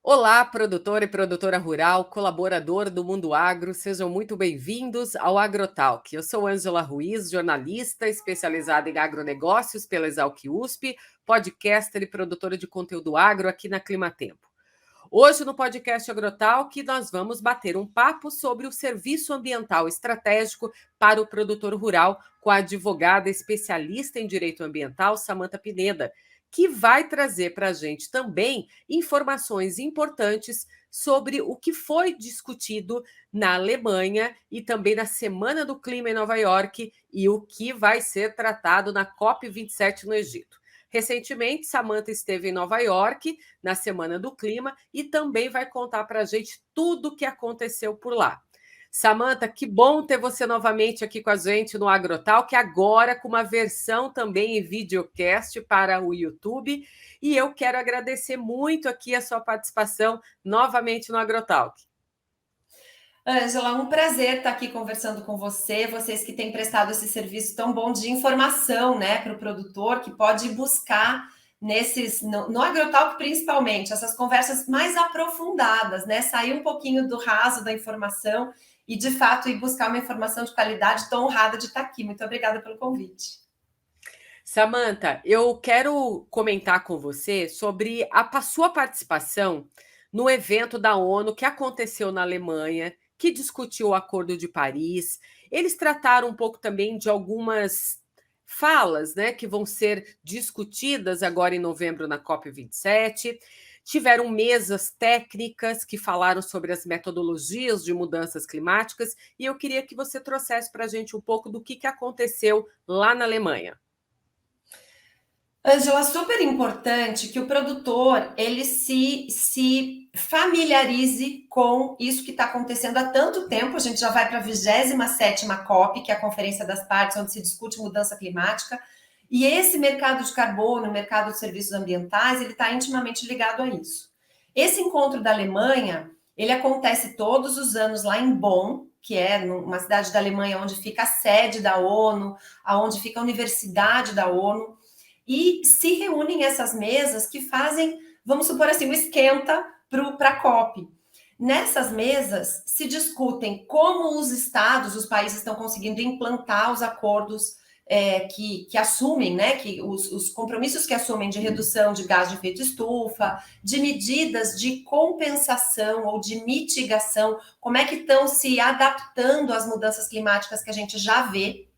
Olá, produtor e produtora rural, colaborador do Mundo Agro, sejam muito bem-vindos ao AgroTalk. Eu sou Ângela Ruiz, jornalista especializada em agronegócios pela Exalc USP, podcaster e produtora de conteúdo agro aqui na Climatempo. Hoje, no podcast AgroTalk, nós vamos bater um papo sobre o serviço ambiental estratégico para o produtor rural com a advogada especialista em direito ambiental, Samantha Pineda, que vai trazer para a gente também informações importantes sobre o que foi discutido na Alemanha e também na Semana do Clima em Nova York e o que vai ser tratado na COP27 no Egito. Recentemente, Samantha esteve em Nova York, na Semana do Clima, e também vai contar para a gente tudo o que aconteceu por lá. Samantha, que bom ter você novamente aqui com a gente no AgroTalk, agora com uma versão também em videocast para o YouTube. E eu quero agradecer muito aqui a sua participação novamente no AgroTalk. Ângela, um prazer estar aqui conversando com você, vocês que têm prestado esse serviço tão bom de informação, né, para o produtor, que pode buscar no AgroTalk principalmente, essas conversas mais aprofundadas, né, sair um pouquinho do raso da informação e, de fato, ir buscar uma informação de qualidade. Estou honrada de estar aqui. Muito obrigada pelo convite. Samantha, eu quero comentar com você sobre a sua participação no evento da ONU que aconteceu na Alemanha, que discutiu o Acordo de Paris. Eles trataram um pouco também de algumas falas, né, que vão ser discutidas agora em novembro na COP27. Tiveram mesas técnicas que falaram sobre as metodologias de mudanças climáticas, e eu queria que você trouxesse para a gente um pouco do que aconteceu lá na Alemanha. Ângela, super importante que o produtor ele se familiarize com isso que está acontecendo há tanto tempo. A gente já vai para a 27ª COP, que é a Conferência das Partes, onde se discute mudança climática. E esse mercado de carbono, o mercado de serviços ambientais, ele está intimamente ligado a isso. Esse encontro da Alemanha, ele acontece todos os anos lá em Bonn, que é uma cidade da Alemanha onde fica a sede da ONU, aonde fica a Universidade da ONU. E se reúnem essas mesas que fazem, vamos supor assim, o esquenta para a COP. Nessas mesas se discutem como os estados, os países estão conseguindo implantar os acordos que assumem, né, que os compromissos que assumem de redução de gás de efeito estufa, de medidas de compensação ou de mitigação, como é que estão se adaptando às mudanças climáticas que a gente já vê.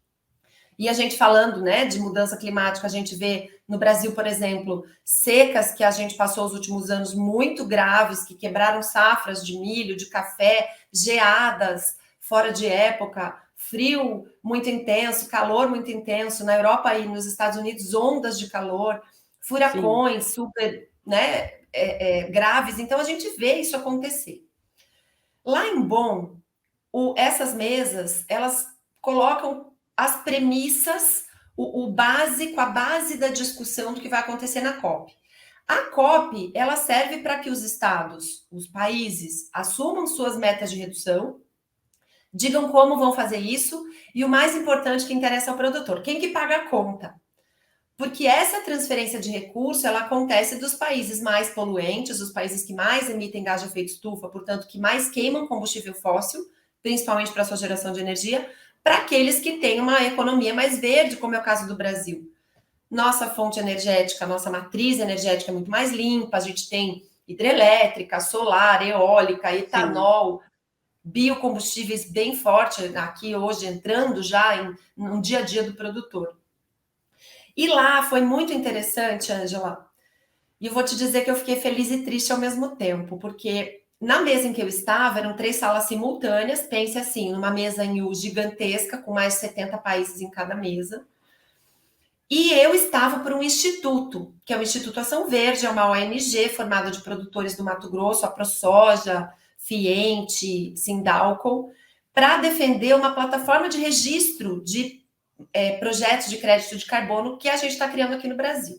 E a gente falando, né, de mudança climática, a gente vê no Brasil, por exemplo, secas que a gente passou os últimos anos muito graves, que quebraram safras de milho, de café, geadas fora de época, frio muito intenso, calor muito intenso. Na Europa e nos Estados Unidos, ondas de calor, Sim. furacões super, né, graves. Então, a gente vê isso acontecer. Lá em Bonn, essas mesas, elas colocam as premissas, o básico, a base da discussão do que vai acontecer na COP. A COP, ela serve para que os estados, os países, assumam suas metas de redução, digam como vão fazer isso, e o mais importante que interessa ao produtor, quem que paga a conta? Porque essa transferência de recurso, ela acontece dos países mais poluentes, os países que mais emitem gás de efeito estufa, portanto, que mais queimam combustível fóssil, principalmente para a sua geração de energia, para aqueles que têm uma economia mais verde, como é o caso do Brasil. Nossa fonte energética, nossa matriz energética é muito mais limpa, a gente tem hidrelétrica, solar, eólica, Sim. etanol, biocombustíveis bem forte aqui hoje, entrando já no dia a dia do produtor. E lá foi muito interessante, Ângela, e eu vou te dizer que eu fiquei feliz e triste ao mesmo tempo, porque na mesa em que eu estava, eram 3 salas simultâneas, pense assim, numa mesa em U gigantesca, com mais de 70 países em cada mesa, e eu estava por um instituto, que é o Instituto Ação Verde, é uma ONG formada de produtores do Mato Grosso, a ProSoja, Fiente, Sindalco, para defender uma plataforma de registro de projetos de crédito de carbono que a gente está criando aqui no Brasil.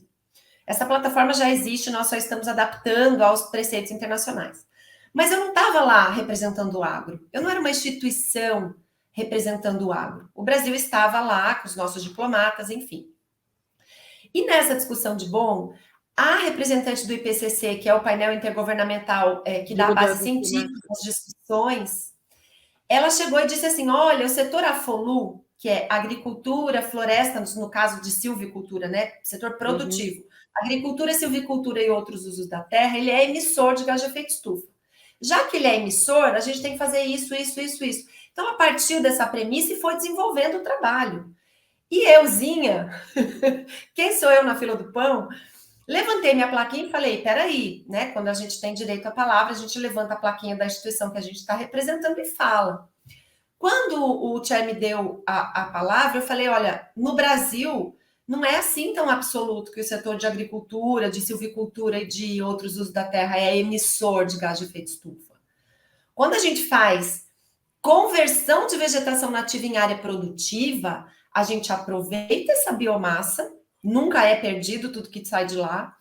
Essa plataforma já existe, nós só estamos adaptando aos preceitos internacionais. Mas eu não estava lá representando o agro, eu não era uma instituição representando o agro. O Brasil estava lá com os nossos diplomatas, enfim. E nessa discussão de Bonn, A representante do IPCC, que é o painel intergovernamental que dá a base científica às discussões, ela chegou e disse assim, olha, o setor AFOLU, que é agricultura, floresta, no caso de silvicultura, né? Setor produtivo. Agricultura, silvicultura e outros usos da terra, ele é emissor de gás de efeito estufa. Já que ele é emissor, a gente tem que fazer isso. Então, a partir dessa premissa, foi desenvolvendo o trabalho. E euzinha, quem sou eu na fila do pão? Levantei minha plaquinha e falei, peraí, né? Quando a gente tem direito à palavra, a gente levanta a plaquinha da instituição que a gente está representando e fala. Quando o Tchê me deu a palavra, eu falei, olha, no Brasil não é assim tão absoluto que o setor de agricultura, de silvicultura e de outros usos da terra é emissor de gás de efeito estufa. Quando a gente faz conversão de vegetação nativa em área produtiva, a gente aproveita essa biomassa, nunca é perdido tudo que sai de lá.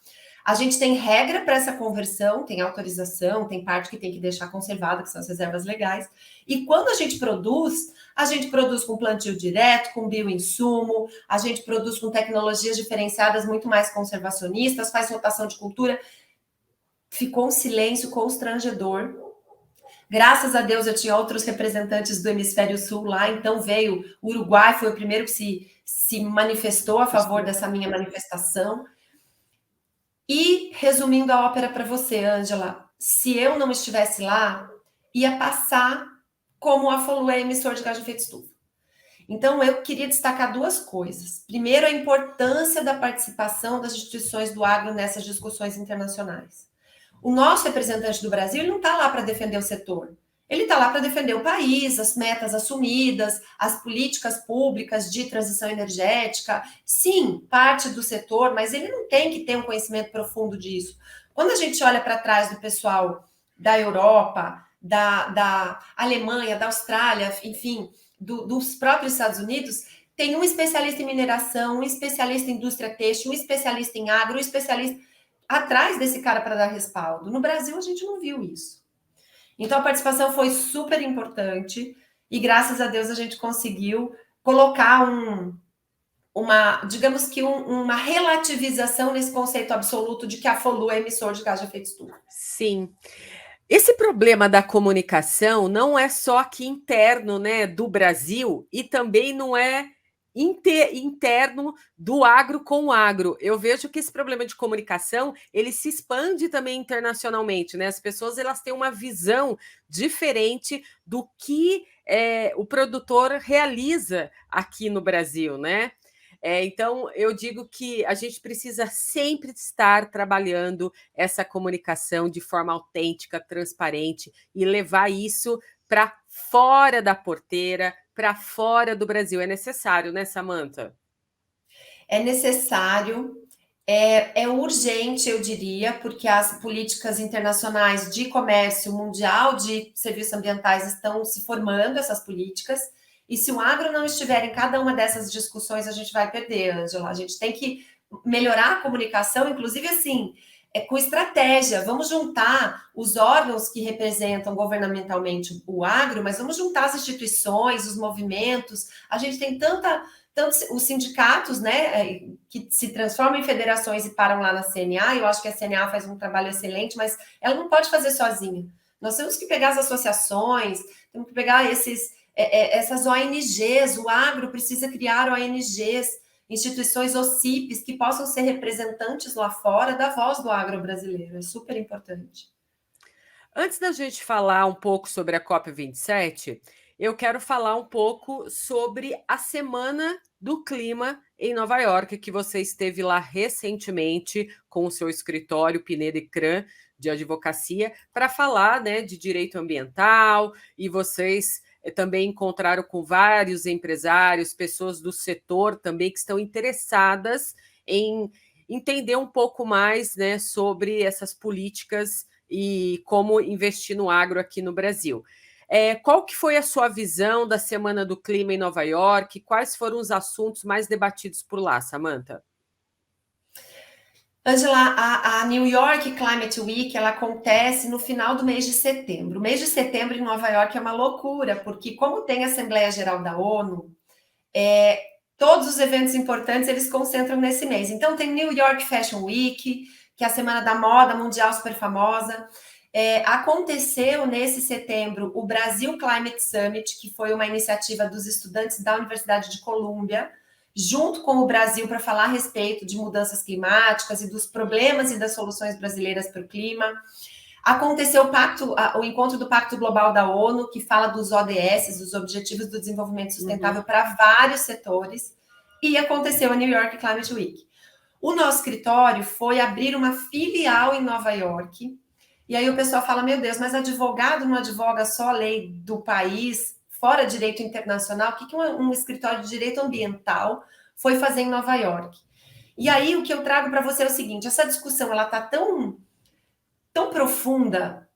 A gente tem regra para essa conversão, tem autorização, tem parte que tem que deixar conservada, que são as reservas legais. E quando a gente produz com plantio direto, com bioinsumo, a gente produz com tecnologias diferenciadas muito mais conservacionistas, faz rotação de cultura. Ficou um silêncio constrangedor. Graças a Deus eu tinha outros representantes do Hemisfério Sul lá, então veio o Uruguai, foi o primeiro que se manifestou a favor dessa minha manifestação. E, resumindo a ópera para você, Ângela, se eu não estivesse lá, ia passar como a AFOLU é emissor de gás de efeito estufa. Então, eu queria destacar duas coisas. Primeiro, a importância da participação das instituições do agro nessas discussões internacionais. O nosso representante do Brasil ele não está lá para defender o setor. Ele está lá para defender o país, as metas assumidas, as políticas públicas de transição energética. Sim, parte do setor, mas ele não tem que ter um conhecimento profundo disso. Quando a gente olha para trás do pessoal da Europa, da Alemanha, da Austrália, enfim, dos próprios Estados Unidos, tem um especialista em mineração, um especialista em indústria têxtil, um especialista em agro, um especialista atrás desse cara para dar respaldo. No Brasil, a gente não viu isso. Então, a participação foi super importante e, graças a Deus, a gente conseguiu colocar digamos que uma relativização nesse conceito absoluto de que a AFOLU é emissor de gás de efeito estufa. Sim. Esse problema da comunicação não é só aqui interno, né, do Brasil e também não é interno do agro com o agro. Eu vejo que esse problema de comunicação ele se expande também internacionalmente, né? As pessoas elas têm uma visão diferente do que o produtor realiza aqui no Brasil, né? Então, eu digo que a gente precisa sempre estar trabalhando essa comunicação de forma autêntica, transparente e levar isso para fora da porteira, para fora do Brasil. É necessário, né, Samantha? É necessário, é urgente, eu diria, porque as políticas internacionais de comércio mundial de serviços ambientais estão se formando, essas políticas, e se o agro não estiver em cada uma dessas discussões, a gente vai perder, Ângela. A gente tem que melhorar a comunicação, inclusive assim, com estratégia. Vamos juntar os órgãos que representam governamentalmente o agro, mas vamos juntar as instituições, os movimentos. A gente tem tanto os sindicatos, né, que se transformam em federações e param lá na CNA. Eu acho que a CNA faz um trabalho excelente, mas ela não pode fazer sozinha. Nós temos que pegar as associações, temos que pegar essas ONGs, o agro precisa criar ONGs, instituições OCIPs que possam ser representantes lá fora da voz do agro brasileiro. É super importante. Antes da gente falar um pouco sobre a COP27, eu quero falar um pouco sobre a Semana do Clima em Nova York, que você esteve lá recentemente com o seu escritório Pineda e Cran de advocacia para falar, né, de direito ambiental, e vocês também encontraram com vários empresários, pessoas do setor também que estão interessadas em entender um pouco mais, né, sobre essas políticas e como investir no agro aqui no Brasil. Qual que foi a sua visão da Semana do Clima em Nova York? Quais foram os assuntos mais debatidos por lá, Samantha? Angela, a New York Climate Week, ela acontece no final do mês de setembro. O mês de setembro em Nova York é uma loucura, porque como tem a Assembleia Geral da ONU, todos os eventos importantes, eles concentram nesse mês. Então, tem New York Fashion Week, que é a Semana da Moda Mundial super famosa. Aconteceu nesse setembro o Brasil Climate Summit, que foi uma iniciativa dos estudantes da Universidade de Colômbia, junto com o Brasil, para falar a respeito de mudanças climáticas e dos problemas e das soluções brasileiras para o clima. Aconteceu o encontro do Pacto Global da ONU, que fala dos ODS, dos Objetivos do Desenvolvimento Sustentável, para vários setores, e aconteceu a New York Climate Week. O nosso escritório foi abrir uma filial em Nova York, e aí o pessoal fala, meu Deus, mas advogado não advoga só a lei do país, fora direito internacional, o que um escritório de direito ambiental foi fazer em Nova York? E aí o que eu trago para você é o seguinte, essa discussão ela está tão profunda,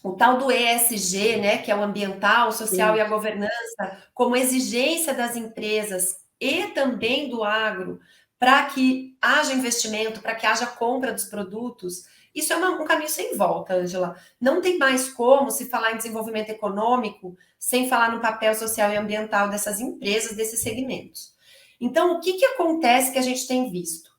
o tal do ESG, né, que é o ambiental, o social e a governança, como exigência das empresas e também do agro, para que haja investimento, para que haja compra dos produtos, isso é um caminho sem volta, Ângela. Não tem mais como se falar em desenvolvimento econômico sem falar no papel social e ambiental dessas empresas, desses segmentos. Então, o que acontece que a gente tem visto?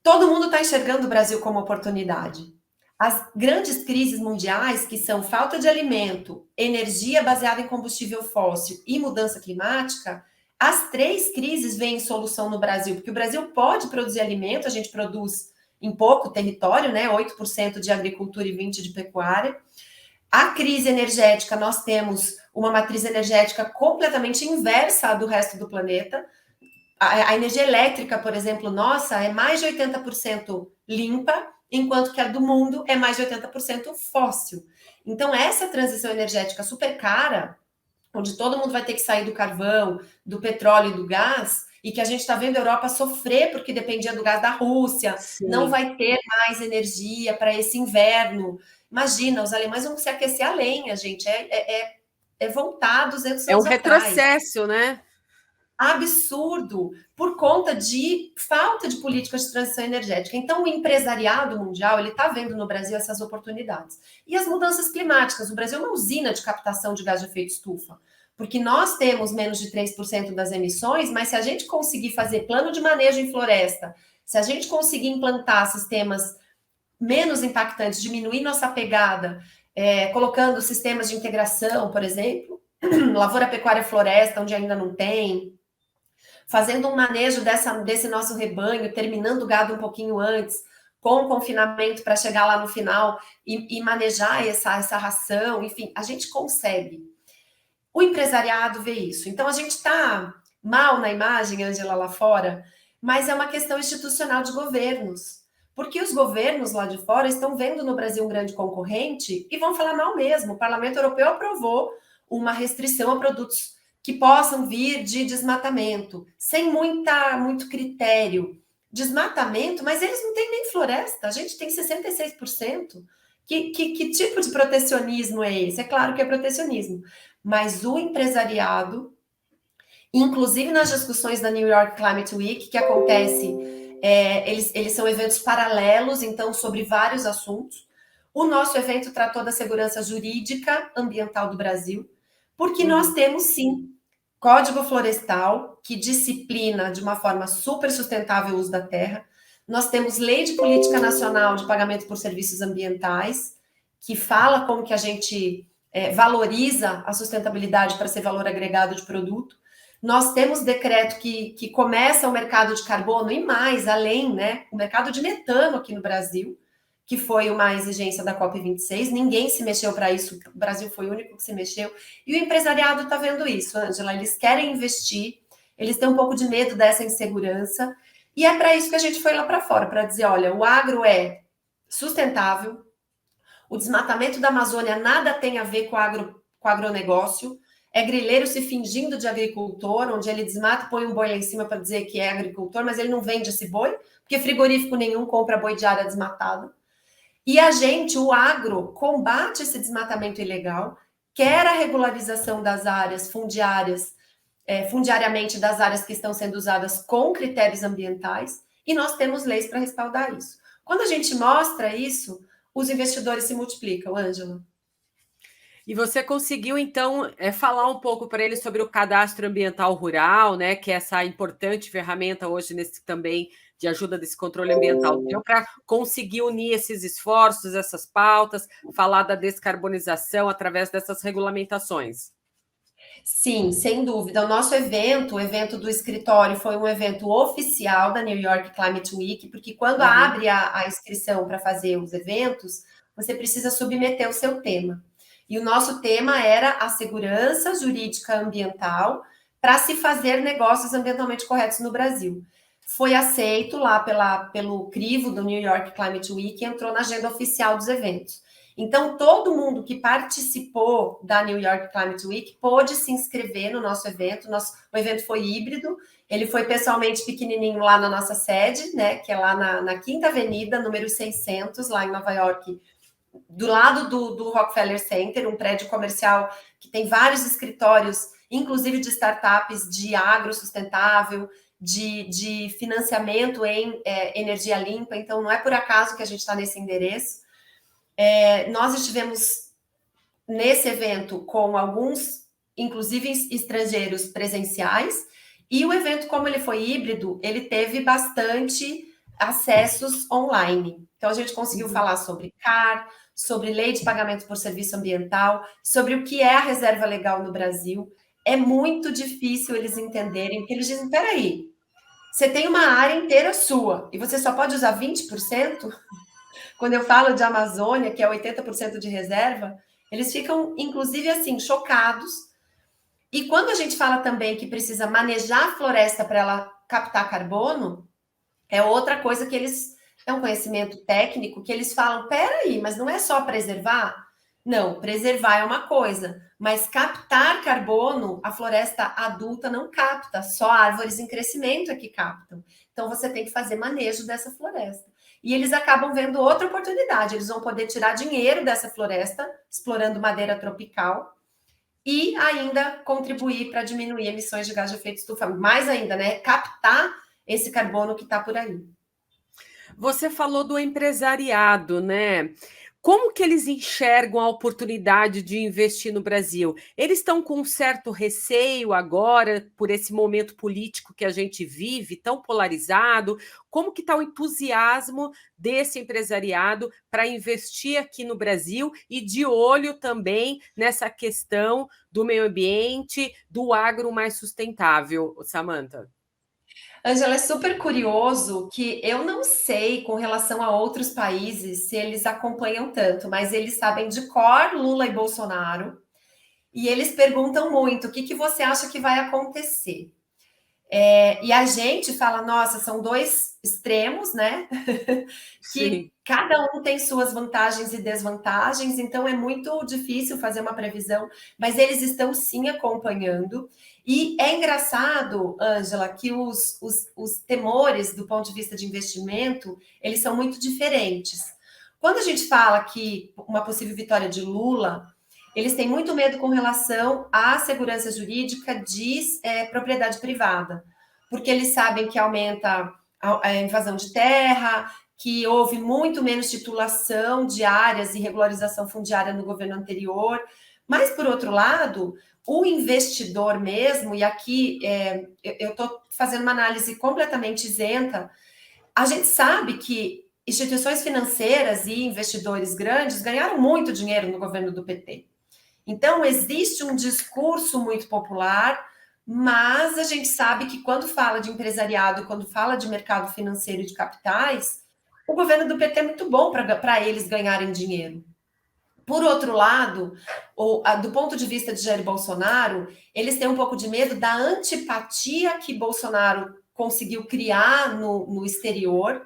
Todo mundo está enxergando o Brasil como oportunidade. As grandes crises mundiais, que são falta de alimento, energia baseada em combustível fóssil e mudança climática, as três crises vêm em solução no Brasil, porque o Brasil pode produzir alimento, a gente produz em pouco território, né? 8% de agricultura e 20% de pecuária. A crise energética, nós temos uma matriz energética completamente inversa à do resto do planeta. A energia elétrica, por exemplo, nossa, é mais de 80% limpa, enquanto que a do mundo é mais de 80% fóssil. Então, essa transição energética super cara, onde todo mundo vai ter que sair do carvão, do petróleo e do gás, e que a gente está vendo a Europa sofrer porque dependia do gás da Rússia, Sim. Não vai ter mais energia para esse inverno. Imagina, os alemães vão se aquecer a lenha, gente. Voltar 200 anos atrás. Retrocesso, né? Absurdo, por conta de falta de políticas de transição energética. Então, o empresariado mundial, ele está vendo no Brasil essas oportunidades. E as mudanças climáticas, o Brasil é uma usina de captação de gás de efeito estufa, porque nós temos menos de 3% das emissões, mas se a gente conseguir fazer plano de manejo em floresta, se a gente conseguir implantar sistemas menos impactantes, diminuir nossa pegada, colocando sistemas de integração, por exemplo, lavoura, pecuária, floresta, onde ainda não tem, fazendo um manejo desse nosso rebanho, terminando o gado um pouquinho antes, com confinamento para chegar lá no final e manejar essa ração, enfim, a gente consegue. O empresariado vê isso. Então, a gente está mal na imagem, Ângela, lá fora, mas é uma questão institucional de governos. Porque os governos lá de fora estão vendo no Brasil um grande concorrente e vão falar mal mesmo. O Parlamento Europeu aprovou uma restrição a produtos que possam vir de desmatamento, sem muito critério. Desmatamento, mas eles não têm nem floresta, a gente tem 66%. Que tipo de protecionismo é esse? É claro que é protecionismo, mas o empresariado, inclusive nas discussões da New York Climate Week, que acontece, eles são eventos paralelos, então, sobre vários assuntos. O nosso evento tratou da segurança jurídica ambiental do Brasil, porque nós temos, sim, Código Florestal, que disciplina de uma forma super sustentável o uso da terra. Nós temos Lei de Política Nacional de Pagamento por Serviços Ambientais, que fala como que a gente valoriza a sustentabilidade para ser valor agregado de produto. Nós temos decreto que começa o mercado de carbono e mais, além, né, o mercado de metano aqui no Brasil, que foi uma exigência da COP26, ninguém se mexeu para isso, o Brasil foi o único que se mexeu, e o empresariado está vendo isso, Ângela, eles querem investir, eles têm um pouco de medo dessa insegurança, e é para isso que a gente foi lá para fora, para dizer, olha, o agro é sustentável, o desmatamento da Amazônia nada tem a ver com o agronegócio, é grileiro se fingindo de agricultor, onde ele desmata, põe um boi lá em cima para dizer que é agricultor, mas ele não vende esse boi, porque frigorífico nenhum compra boi de área desmatada. E a gente, o agro, combate esse desmatamento ilegal, quer a regularização das áreas fundiárias, fundiariamente das áreas que estão sendo usadas com critérios ambientais, e nós temos leis para respaldar isso. Quando a gente mostra isso, os investidores se multiplicam, Ângela. E você conseguiu, então, falar um pouco para eles sobre o cadastro ambiental rural, né? Que é essa importante ferramenta hoje também de ajuda desse controle ambiental, deu para conseguir unir esses esforços, essas pautas, falar da descarbonização através dessas regulamentações? Sim, sem dúvida. O evento do escritório, foi um evento oficial da New York Climate Week, porque quando Uhum. abre a inscrição para fazer os eventos, você precisa submeter o seu tema. E o nosso tema era a segurança jurídica ambiental para se fazer negócios ambientalmente corretos no Brasil. Foi aceito lá pelo crivo do New York Climate Week e entrou na agenda oficial dos eventos. Então, todo mundo que participou da New York Climate Week pôde se inscrever no nosso evento. O evento foi híbrido, ele foi pessoalmente pequenininho lá na nossa sede, né, que é lá na Quinta Avenida, número 600, lá em Nova York, do lado do Rockefeller Center, um prédio comercial que tem vários escritórios, inclusive de startups de agro sustentável, de financiamento em energia limpa. Então, não é por acaso que a gente está nesse endereço. Nós estivemos nesse evento com alguns, inclusive estrangeiros presenciais, e o evento, como ele foi híbrido, ele teve bastante acessos online. Então, a gente conseguiu falar sobre CAR, sobre lei de pagamento por serviço ambiental, sobre o que é a reserva legal no Brasil. É muito difícil eles entenderem, porque eles dizem, peraí, você tem uma área inteira sua, e você só pode usar 20%? Quando eu falo de Amazônia, que é 80% de reserva, eles ficam, inclusive, assim, chocados. E quando a gente fala também que precisa manejar a floresta para ela captar carbono, é outra coisa que eles... É um conhecimento técnico que eles falam, peraí, mas não é só preservar? Não, preservar é uma coisa, mas captar carbono, a floresta adulta não capta, só árvores em crescimento é que captam. Então, você tem que fazer manejo dessa floresta. E eles acabam vendo outra oportunidade, eles vão poder tirar dinheiro dessa floresta, explorando madeira tropical, e ainda contribuir para diminuir emissões de gás de efeito estufa. Mais ainda, né? Captar esse carbono que está por aí. Você falou do empresariado, né? Como que eles enxergam a oportunidade de investir no Brasil? Eles estão com um certo receio agora, por esse momento político que a gente vive, tão polarizado? Como que está o entusiasmo desse empresariado para investir aqui no Brasil e de olho também nessa questão do meio ambiente, do agro mais sustentável, Samantha? Ângela, é super curioso que eu não sei com relação a outros países se eles acompanham tanto, mas eles sabem de cor Lula e Bolsonaro, e eles perguntam muito: o que você acha que vai acontecer? E a gente fala, nossa, são dois extremos, né? Que Sim. cada um tem suas vantagens e desvantagens, então é muito difícil fazer uma previsão, mas eles estão sim acompanhando. E é engraçado, Ângela, que os temores do ponto de vista de investimento, eles são muito diferentes. Quando a gente fala que uma possível vitória de Lula, eles têm muito medo com relação à segurança jurídica de propriedade privada, porque eles sabem que aumenta a invasão de terra, que houve muito menos titulação de áreas e regularização fundiária no governo anterior. Mas, por outro lado, o investidor mesmo, e aqui eu estou fazendo uma análise completamente isenta, a gente sabe que instituições financeiras e investidores grandes ganharam muito dinheiro no governo do PT. Então, existe um discurso muito popular, mas a gente sabe que quando fala de empresariado, quando fala de mercado financeiro e de capitais, o governo do PT é muito bom para eles ganharem dinheiro. Por outro lado, do ponto de vista de Jair Bolsonaro, eles têm um pouco de medo da antipatia que Bolsonaro conseguiu criar no exterior.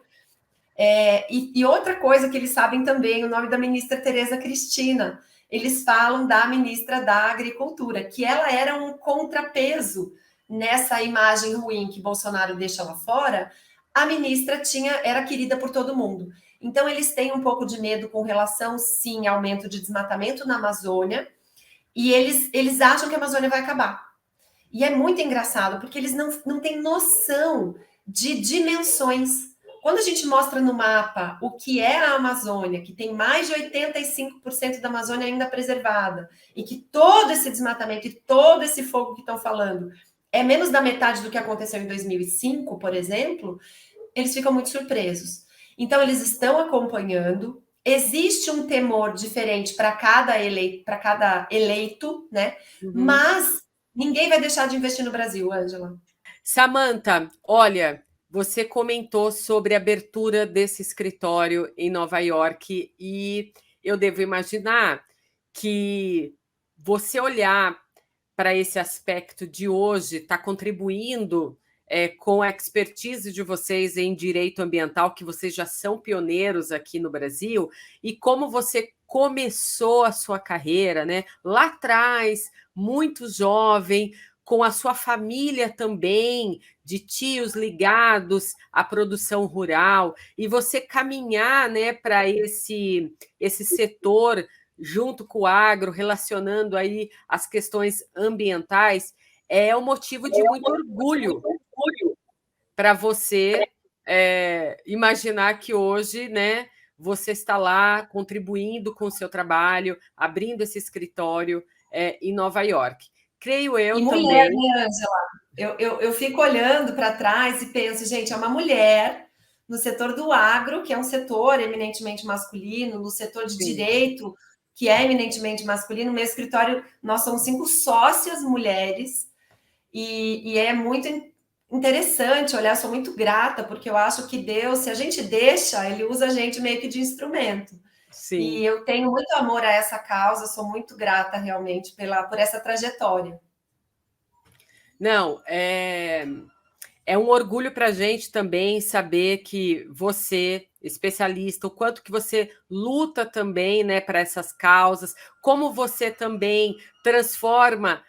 E outra coisa que eles sabem também, o nome da ministra Tereza Cristina, eles falam da ministra da Agricultura, que ela era um contrapeso nessa imagem ruim que Bolsonaro deixa lá fora. A ministra era querida por todo mundo. Então, eles têm um pouco de medo com relação, sim, ao aumento de desmatamento na Amazônia, e eles acham que a Amazônia vai acabar. E é muito engraçado, porque eles não têm noção de dimensões. Quando a gente mostra no mapa o que é a Amazônia, que tem mais de 85% da Amazônia ainda preservada, e que todo esse desmatamento e todo esse fogo que estão falando é menos da metade do que aconteceu em 2005, por exemplo, eles ficam muito surpresos. Então, eles estão acompanhando. Existe um temor diferente para cada eleito, né? Uhum. Mas ninguém vai deixar de investir no Brasil, Ângela. Samantha, olha, você comentou sobre a abertura desse escritório em Nova York e eu devo imaginar que você olhar para esse aspecto de hoje está contribuindo com a expertise de vocês em direito ambiental, que vocês já são pioneiros aqui no Brasil, e como você começou a sua carreira, né? Lá atrás, muito jovem, com a sua família também, de tios ligados à produção rural, e você caminhar, né, para esse setor junto com o agro, relacionando aí as questões ambientais, é um motivo de muito orgulho para você imaginar que hoje, né, você está lá contribuindo com o seu trabalho, abrindo esse escritório em Nova York. Creio eu E mulher, também. né, Ângela? Eu fico olhando para trás e penso, gente, é uma mulher no setor do agro, que é um setor eminentemente masculino, no setor de Sim. direito, que é eminentemente masculino. No meu escritório, nós somos 5 sócias mulheres, e é muito interessante olhar, sou muito grata, porque eu acho que Deus, se a gente deixa, ele usa a gente meio que de instrumento. Sim. E eu tenho muito amor a essa causa, sou muito grata realmente por essa trajetória. Não, é um orgulho para a gente também saber que você, especialista, o quanto que você luta também, né, para essas causas, como você também transforma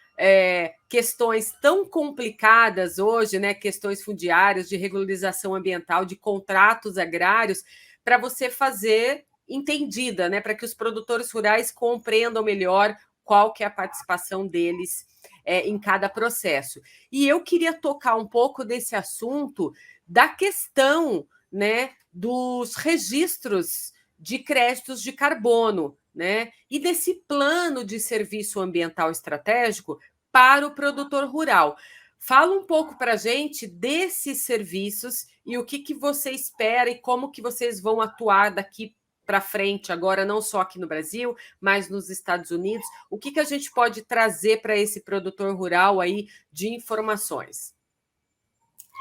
questões tão complicadas hoje, né, questões fundiárias, de regularização ambiental, de contratos agrários, para você fazer entendida, né, para que os produtores rurais compreendam melhor qual que é a participação deles em cada processo. E eu queria tocar um pouco desse assunto da questão, né, dos registros de créditos de carbono, né, e desse plano de serviço ambiental estratégico para o produtor rural. Fala um pouco para a gente desses serviços e o que você espera e como que vocês vão atuar daqui para frente, agora não só aqui no Brasil, mas nos Estados Unidos. O que a gente pode trazer para esse produtor rural aí de informações?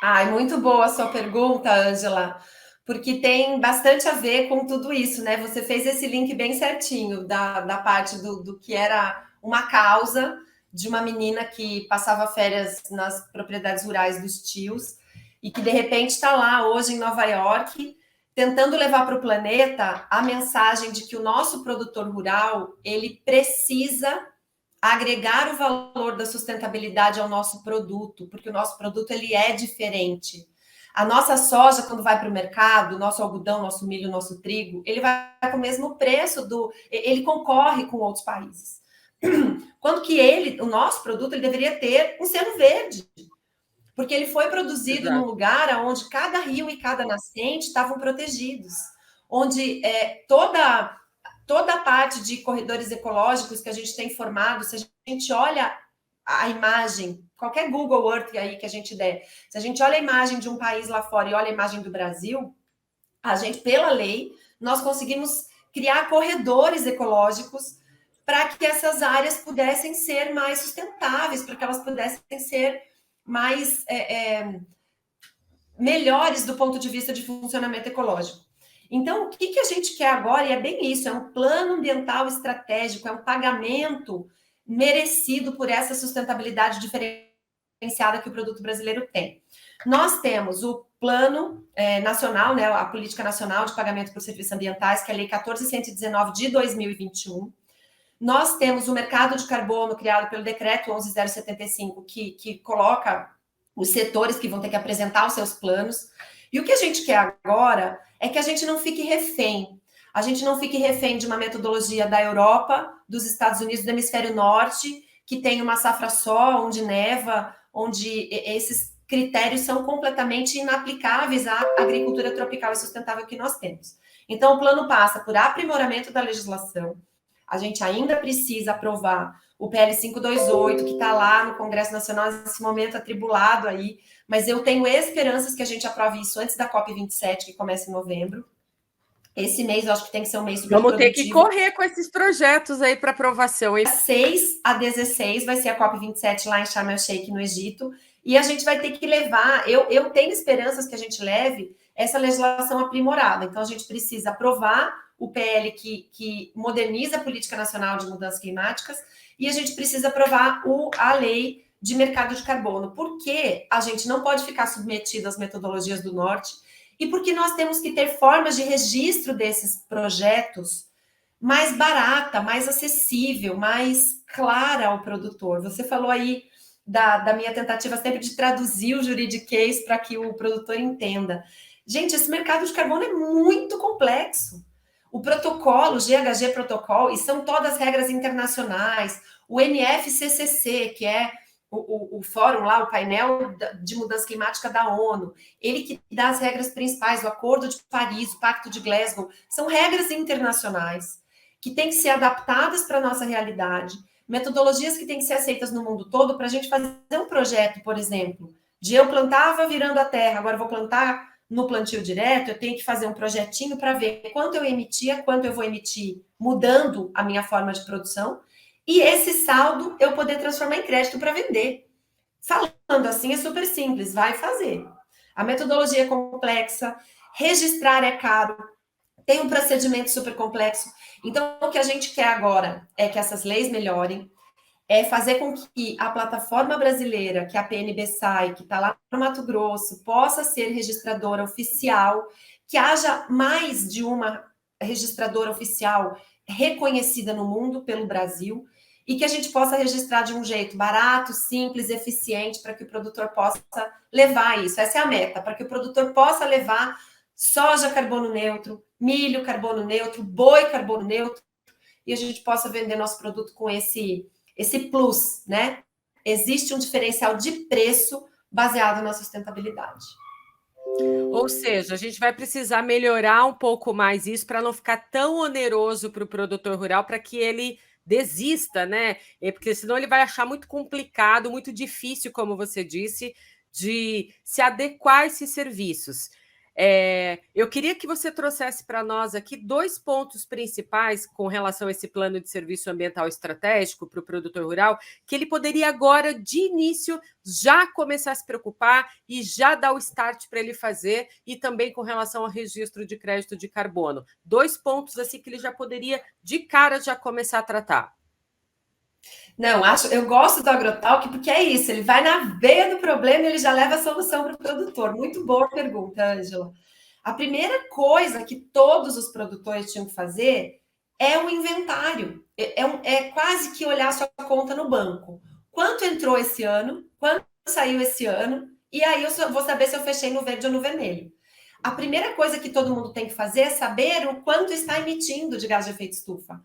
Ai, muito boa a sua pergunta, Ângela, porque tem bastante a ver com tudo isso, né? Você fez esse link bem certinho da parte do que era uma causa de uma menina que passava férias nas propriedades rurais dos tios e que de repente está lá hoje em Nova York tentando levar para o planeta a mensagem de que o nosso produtor rural ele precisa agregar o valor da sustentabilidade ao nosso produto, porque o nosso produto ele é diferente. A nossa soja, quando vai para o mercado, nosso algodão, nosso milho, nosso trigo, ele vai com o mesmo preço ele concorre com outros países. Quando que o nosso produto, ele deveria ter um selo verde, porque ele foi produzido num Exato. lugar onde cada rio e cada nascente estavam protegidos, onde toda a parte de corredores ecológicos que a gente tem formado, se a gente olha a imagem, qualquer Google Earth aí que a gente der, se a gente olha a imagem de um país lá fora e olha a imagem do Brasil, a gente, pela lei, nós conseguimos criar corredores ecológicos para que essas áreas pudessem ser mais sustentáveis, para que elas pudessem ser mais melhores do ponto de vista de funcionamento ecológico. Então, o que a gente quer agora, e é bem isso, é um plano ambiental estratégico, é um pagamento merecido por essa sustentabilidade diferenciada que o produto brasileiro tem. Nós temos o Plano Nacional, né, a Política Nacional de Pagamento por Serviços Ambientais, que é a Lei 14.119 de 2021. Nós temos o mercado de carbono criado pelo Decreto 11.075, que coloca os setores que vão ter que apresentar os seus planos. E o que a gente quer agora é que a gente não fique refém. A gente não fique refém de uma metodologia da Europa, dos Estados Unidos, do hemisfério norte, que tem uma safra só, onde neva, onde esses critérios são completamente inaplicáveis à agricultura tropical e sustentável que nós temos. Então, o plano passa por aprimoramento da legislação, A gente ainda precisa aprovar o PL 528, que está lá no Congresso Nacional nesse momento atribulado aí, mas eu tenho esperanças que a gente aprove isso antes da COP27, que começa em novembro. Esse mês eu acho que tem que ser um mês super Vamos ter que produtivo. correr com esses projetos aí para aprovação, hein? 6 a 16 vai ser a COP27 lá em Sharm el-Sheikh, no Egito, e a gente vai ter que levar, eu tenho esperanças que a gente leve essa legislação aprimorada. Então, a gente precisa aprovar o PL que moderniza a política nacional de mudanças climáticas e a gente precisa aprovar a lei de mercado de carbono, porque a gente não pode ficar submetido às metodologias do norte e porque nós temos que ter formas de registro desses projetos mais barata, mais acessível, mais clara ao produtor. Você falou aí da minha tentativa sempre de traduzir o juridiquês para que o produtor entenda. Gente, esse mercado de carbono é muito complexo. O protocolo, o GHG Protocol, e são todas regras internacionais, o NFCCC, que é o fórum lá, o painel de mudança climática da ONU, ele que dá as regras principais, o Acordo de Paris, o Pacto de Glasgow, são regras internacionais que têm que ser adaptadas para a nossa realidade, metodologias que têm que ser aceitas no mundo todo para a gente fazer um projeto, por exemplo, de eu plantava virando a terra, agora vou plantar no plantio direto, eu tenho que fazer um projetinho para ver quanto eu emitia, quanto eu vou emitir, mudando a minha forma de produção, e esse saldo eu poder transformar em crédito para vender. Falando assim é super simples, vai fazer. A metodologia é complexa, registrar é caro, tem um procedimento super complexo. Então, o que a gente quer agora é que essas leis melhorem, é fazer com que a plataforma brasileira, que é a PNB-SAI, que está lá no Mato Grosso, possa ser registradora oficial, que haja mais de uma registradora oficial reconhecida no mundo pelo Brasil, e que a gente possa registrar de um jeito barato, simples, eficiente, para que o produtor possa levar isso. Essa é a meta, para que o produtor possa levar soja carbono neutro, milho carbono neutro, boi carbono neutro, e a gente possa vender nosso produto com esse plus, né? Existe um diferencial de preço baseado na sustentabilidade. Ou seja, a gente vai precisar melhorar um pouco mais isso para não ficar tão oneroso para o produtor rural, para que ele desista, né? Porque senão ele vai achar muito complicado, muito difícil, como você disse, de se adequar a esses serviços. Eu queria que você trouxesse para nós aqui 2 pontos principais com relação a esse plano de serviço ambiental estratégico para o produtor rural, que ele poderia agora, de início, já começar a se preocupar e já dar o start para ele fazer, e também com relação ao registro de crédito de carbono. 2 pontos assim que ele já poderia, de cara, já começar a tratar. Não, eu gosto do agrotalk porque é isso, ele vai na veia do problema e ele já leva a solução para o produtor. Muito boa pergunta, Ângela. A primeira coisa que todos os produtores tinham que fazer é o inventário. É quase que olhar a sua conta no banco. Quanto entrou esse ano? Quanto saiu esse ano? E aí eu vou saber se eu fechei no verde ou no vermelho. A primeira coisa que todo mundo tem que fazer é saber o quanto está emitindo de gás de efeito estufa.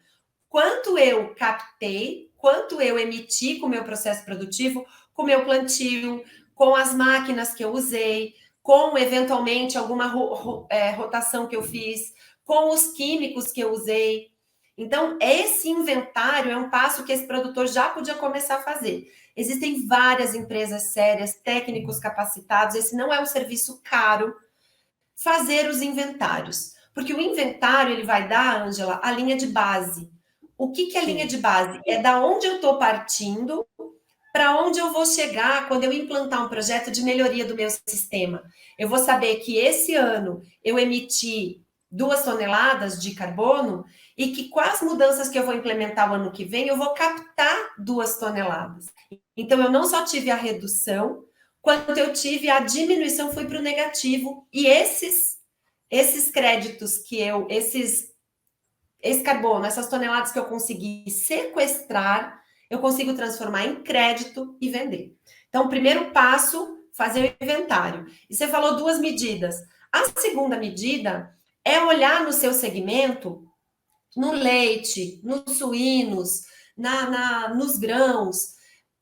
Quanto eu captei, quanto eu emiti com o meu processo produtivo, com o meu plantio, com as máquinas que eu usei, com, eventualmente, alguma rotação que eu fiz, com os químicos que eu usei. Então, esse inventário é um passo que esse produtor já podia começar a fazer. Existem várias empresas sérias, técnicos capacitados, esse não é um serviço caro, fazer os inventários. Porque o inventário, ele vai dar, Ângela, a linha de base. O que é linha de base? É da onde eu estou partindo para onde eu vou chegar quando eu implantar um projeto de melhoria do meu sistema. Eu vou saber que esse ano eu emiti 2 toneladas de carbono e que com as mudanças que eu vou implementar o ano que vem, eu vou captar 2 toneladas. Então, eu não só tive a redução, quanto eu tive a diminuição, foi para o negativo. E esses créditos que esse carbono, essas toneladas que eu consegui sequestrar, eu consigo transformar em crédito e vender. Então, o primeiro passo, fazer o inventário. E você falou 2 medidas. A segunda medida é olhar no seu segmento, no leite, nos suínos, nos grãos,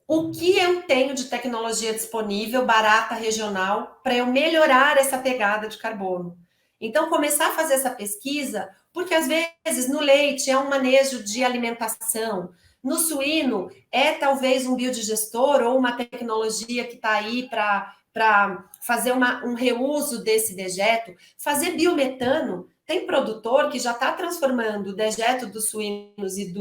o que eu tenho de tecnologia disponível, barata, regional, para eu melhorar essa pegada de carbono. Então, começar a fazer essa pesquisa, porque às vezes no leite é um manejo de alimentação, no suíno é talvez um biodigestor ou uma tecnologia que está aí para fazer um reuso desse dejeto, fazer biometano. Tem produtor que já está transformando o dejeto dos suínos e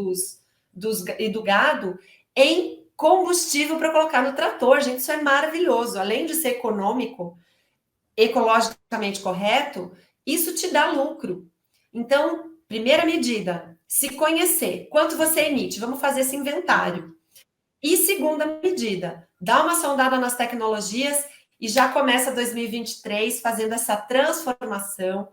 do gado em combustível para colocar no trator. Gente, isso é maravilhoso. Além de ser econômico, ecologicamente correto, isso te dá lucro. Então, primeira medida, se conhecer. Quanto você emite? Vamos fazer esse inventário. E segunda medida, dá uma sondada nas tecnologias e já começa 2023 fazendo essa transformação,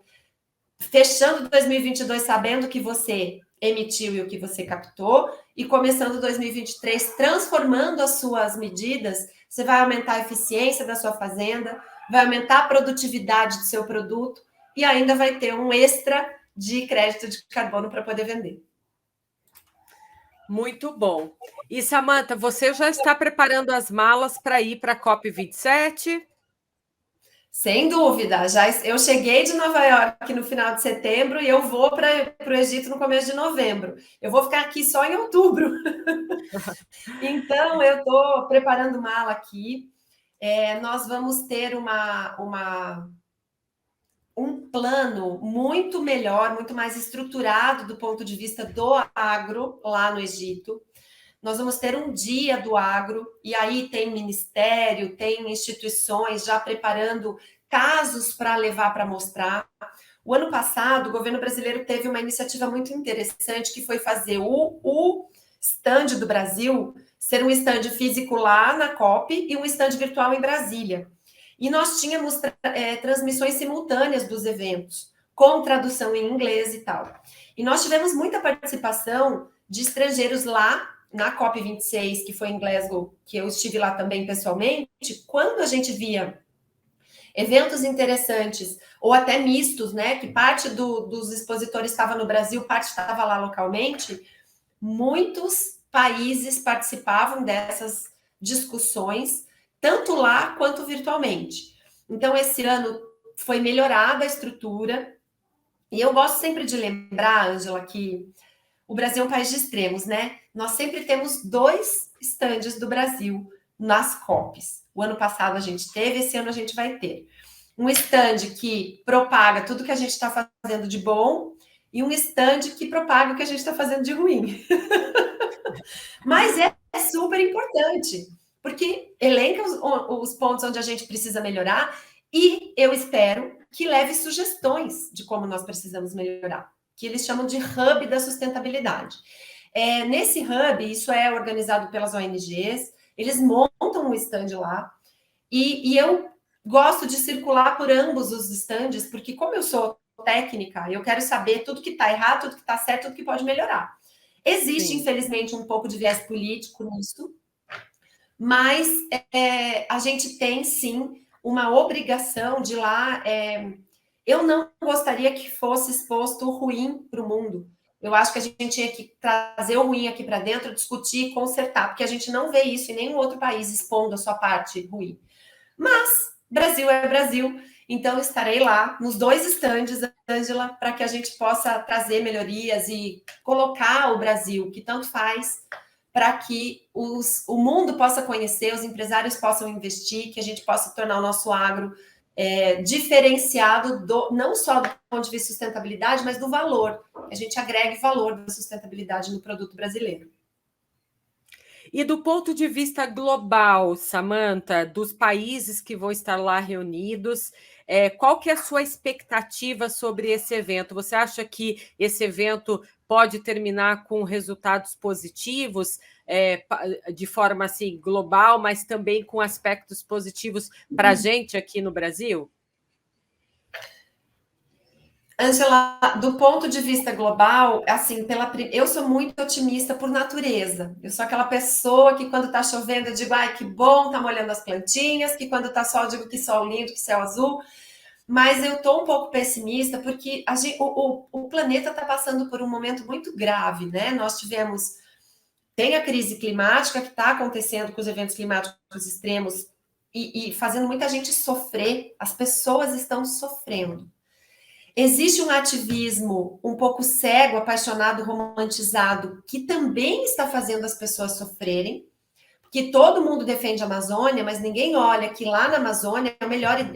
fechando 2022 sabendo o que você emitiu e o que você captou, e começando 2023 transformando as suas medidas, você vai aumentar a eficiência da sua fazenda, vai aumentar a produtividade do seu produto e ainda vai ter um extra de crédito de carbono para poder vender. Muito bom. E, Samantha, você já está preparando as malas para ir para a COP27? Sem dúvida, eu cheguei de Nova York no final de setembro e eu vou para o Egito no começo de novembro. Eu vou ficar aqui só em outubro. Então, eu estou preparando mala aqui. Nós vamos ter um plano muito melhor, muito mais estruturado do ponto de vista do agro lá no Egito. Nós vamos ter um dia do agro, e aí tem ministério, tem instituições já preparando casos para levar para mostrar. O ano passado, o governo brasileiro teve uma iniciativa muito interessante, que foi fazer o stand do Brasil ser um stand físico lá na COP e um stand virtual em Brasília. E nós tínhamos transmissões simultâneas dos eventos, com tradução em inglês e tal. E nós tivemos muita participação de estrangeiros lá na COP26, que foi em Glasgow, que eu estive lá também pessoalmente. Quando a gente via eventos interessantes, ou até mistos, né, que parte dos expositores estava no Brasil, parte estava lá localmente, muitos países participavam dessas discussões, tanto lá quanto virtualmente. Então, esse ano foi melhorada a estrutura, e eu gosto sempre de lembrar, Ângela, que o Brasil é um país de extremos, né? Nós sempre temos 2 estandes do Brasil nas COPs. O ano passado a gente teve, esse ano a gente vai ter. Um stand que propaga tudo que a gente está fazendo de bom e um stand que propaga o que a gente está fazendo de ruim. Mas é super importante, porque elenca os pontos onde a gente precisa melhorar e eu espero que leve sugestões de como nós precisamos melhorar, que eles chamam de hub da sustentabilidade. Nesse hub, isso é organizado pelas ONGs, eles montam um stand lá, e eu gosto de circular por ambos os stands, porque como eu sou técnica, eu quero saber tudo que está errado, tudo que está certo, tudo que pode melhorar. Existe, infelizmente, um pouco de viés político nisso, mas a gente tem, sim, uma obrigação de ir lá. Eu não gostaria que fosse exposto o ruim para o mundo. Eu acho que a gente tinha que trazer o ruim aqui para dentro, discutir, consertar, porque a gente não vê isso em nenhum outro país expondo a sua parte ruim. Mas Brasil é Brasil, então estarei lá nos 2 estandes, Ângela, para que a gente possa trazer melhorias e colocar o Brasil, que tanto faz, para que o mundo possa conhecer, os empresários possam investir, que a gente possa tornar o nosso agro diferenciado, não só do ponto de vista de sustentabilidade, mas do valor, que a gente agregue valor da sustentabilidade no produto brasileiro. E do ponto de vista global, Samantha, dos países que vão estar lá reunidos, qual que é a sua expectativa sobre esse evento? Você acha que esse evento pode terminar com resultados positivos, de forma assim global, mas também com aspectos positivos para a gente aqui no Brasil? Ângela, do ponto de vista global, assim, eu sou muito otimista por natureza. Eu sou aquela pessoa que quando tá chovendo eu digo, ai, que bom, tá molhando as plantinhas, que quando tá sol eu digo que sol lindo, que céu azul. Mas eu tô um pouco pessimista porque o planeta tá passando por um momento muito grave, né? Tem a crise climática que está acontecendo com os eventos climáticos extremos e fazendo muita gente sofrer. As pessoas estão sofrendo. Existe um ativismo um pouco cego, apaixonado, romantizado, que também está fazendo as pessoas sofrerem, que todo mundo defende a Amazônia, mas ninguém olha que lá na Amazônia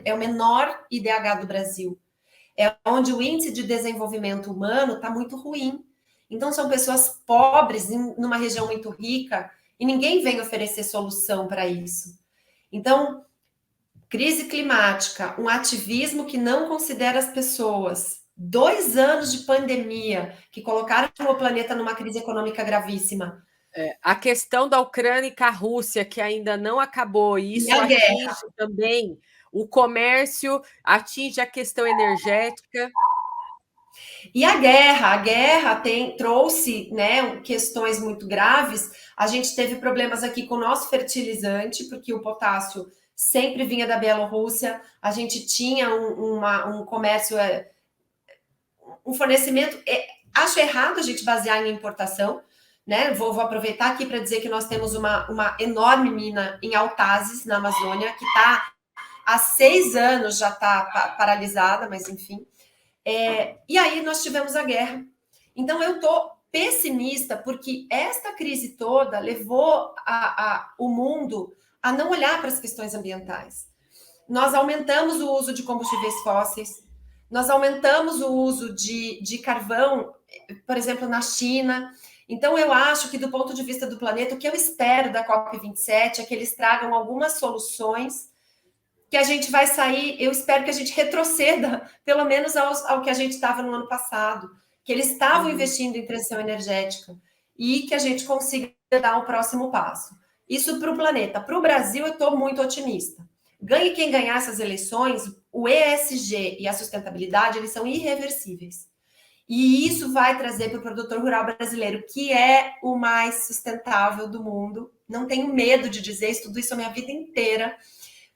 é o menor IDH do Brasil. É onde o índice de desenvolvimento humano está muito ruim. Então, são pessoas pobres numa região muito rica e ninguém vem oferecer solução para isso. Então, crise climática, um ativismo que não considera as pessoas, 2 anos de pandemia que colocaram o planeta numa crise econômica gravíssima. A questão da Ucrânia com a Rússia, que ainda não acabou, e E isso a guerra. atinge também o comércio, atinge a questão energética. E a guerra trouxe, né, questões muito graves. A gente teve problemas aqui com o nosso fertilizante, porque o potássio sempre vinha da Bielorrússia. A gente tinha um comércio, um fornecimento. Acho errado a gente basear em importação, né? Vou aproveitar aqui para dizer que nós temos uma enorme mina em Altazes, na Amazônia, que está há 6 anos já está paralisada, mas enfim. E aí nós tivemos a guerra. Então eu estou pessimista porque esta crise toda levou o mundo a não olhar para as questões ambientais. Nós aumentamos o uso de combustíveis fósseis, nós aumentamos o uso de carvão, por exemplo, na China. Então, eu acho que, do ponto de vista do planeta, o que eu espero da COP27 é que eles tragam algumas soluções que a gente vai sair. Eu espero que a gente retroceda, pelo menos ao que a gente estava no ano passado, que eles estavam investindo em transição energética e que a gente consiga dar o próximo passo. Isso para o planeta. Para o Brasil, eu estou muito otimista. Ganhe quem ganhar essas eleições, o ESG e a sustentabilidade, eles são irreversíveis. E isso vai trazer para o produtor rural brasileiro, que é o mais sustentável do mundo. Não tenho medo de dizer isso, tudo isso a minha vida inteira.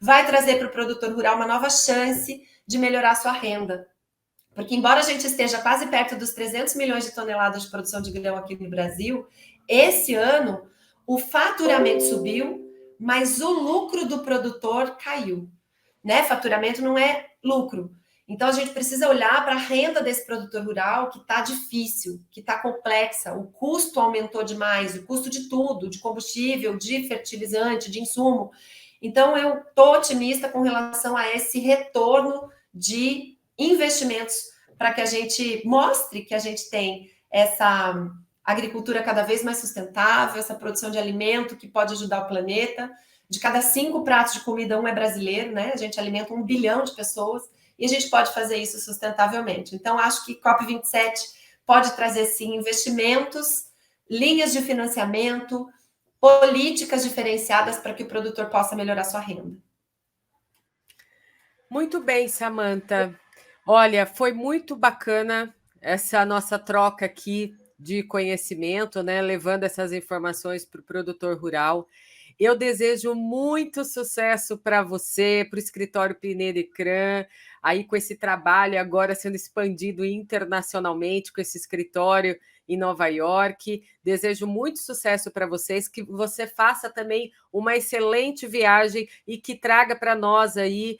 Vai trazer para o produtor rural uma nova chance de melhorar sua renda. Porque, embora a gente esteja quase perto dos 300 milhões de toneladas de produção de grão aqui no Brasil, esse ano o faturamento subiu, mas o lucro do produtor caiu. Né? Faturamento não é lucro. Então, a gente precisa olhar para a renda desse produtor rural que está difícil, que está complexa. O custo aumentou demais, o custo de tudo, de combustível, de fertilizante, de insumo. Então, eu estou otimista com relação a esse retorno de investimentos para que a gente mostre que a gente tem essa agricultura cada vez mais sustentável, essa produção de alimento que pode ajudar o planeta. De cada 5 pratos de comida, 1 é brasileiro, né? A gente alimenta 1 bilhão de pessoas e a gente pode fazer isso sustentavelmente. Então, acho que COP27 pode trazer, sim, investimentos, linhas de financiamento, políticas diferenciadas para que o produtor possa melhorar sua renda. Muito bem, Samantha. Olha, foi muito bacana essa nossa troca aqui de conhecimento, né? Levando essas informações para o produtor rural. Eu desejo muito sucesso para você, para o escritório Pinheiro e Cran, aí com esse trabalho agora sendo expandido internacionalmente, com esse escritório em Nova York. Desejo muito sucesso para vocês, que você faça também uma excelente viagem e que traga para nós aí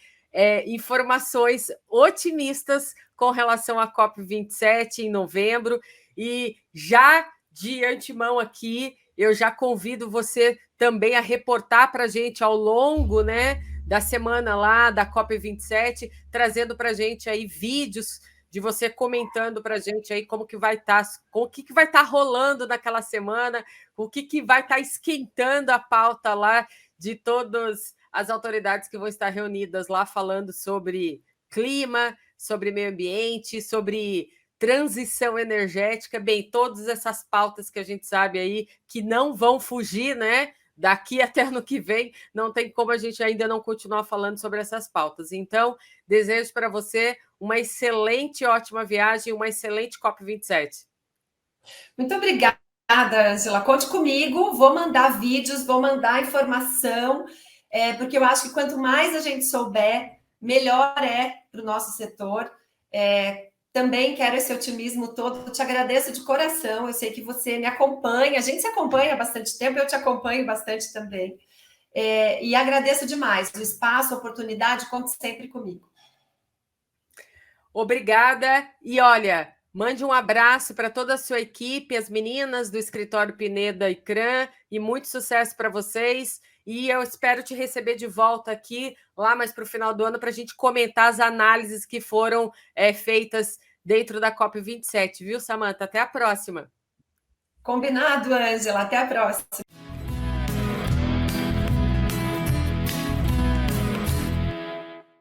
informações otimistas com relação à COP27 em novembro. E já de antemão aqui, eu já convido você também a reportar para a gente ao longo, né, da semana lá da COP27, trazendo para a gente aí vídeos de você comentando para a gente aí como que vai estar, o que vai estar rolando naquela semana, o que vai estar esquentando a pauta lá de todas as autoridades que vão estar reunidas lá falando sobre clima, sobre meio ambiente, sobre transição energética, bem, todas essas pautas que a gente sabe aí que não vão fugir, né? Daqui até ano que vem, não tem como a gente ainda não continuar falando sobre essas pautas. Então, desejo para você uma excelente, ótima viagem, uma excelente COP27. Muito obrigada, Angela. Conte comigo, vou mandar vídeos, vou mandar informação, porque eu acho que quanto mais a gente souber, melhor é para o nosso setor. Também quero esse otimismo todo, te agradeço de coração, eu sei que você me acompanha, a gente se acompanha há bastante tempo, eu te acompanho bastante também, e agradeço demais o espaço, a oportunidade, conte sempre comigo. Obrigada. E olha, mande um abraço para toda a sua equipe, as meninas do escritório Pineda e CRAN, e muito sucesso para vocês. E eu espero te receber de volta aqui, lá mais para o final do ano, para a gente comentar as análises que foram feitas dentro da COP27, viu, Samanta? Até a próxima. Combinado, Ângela. Até a próxima.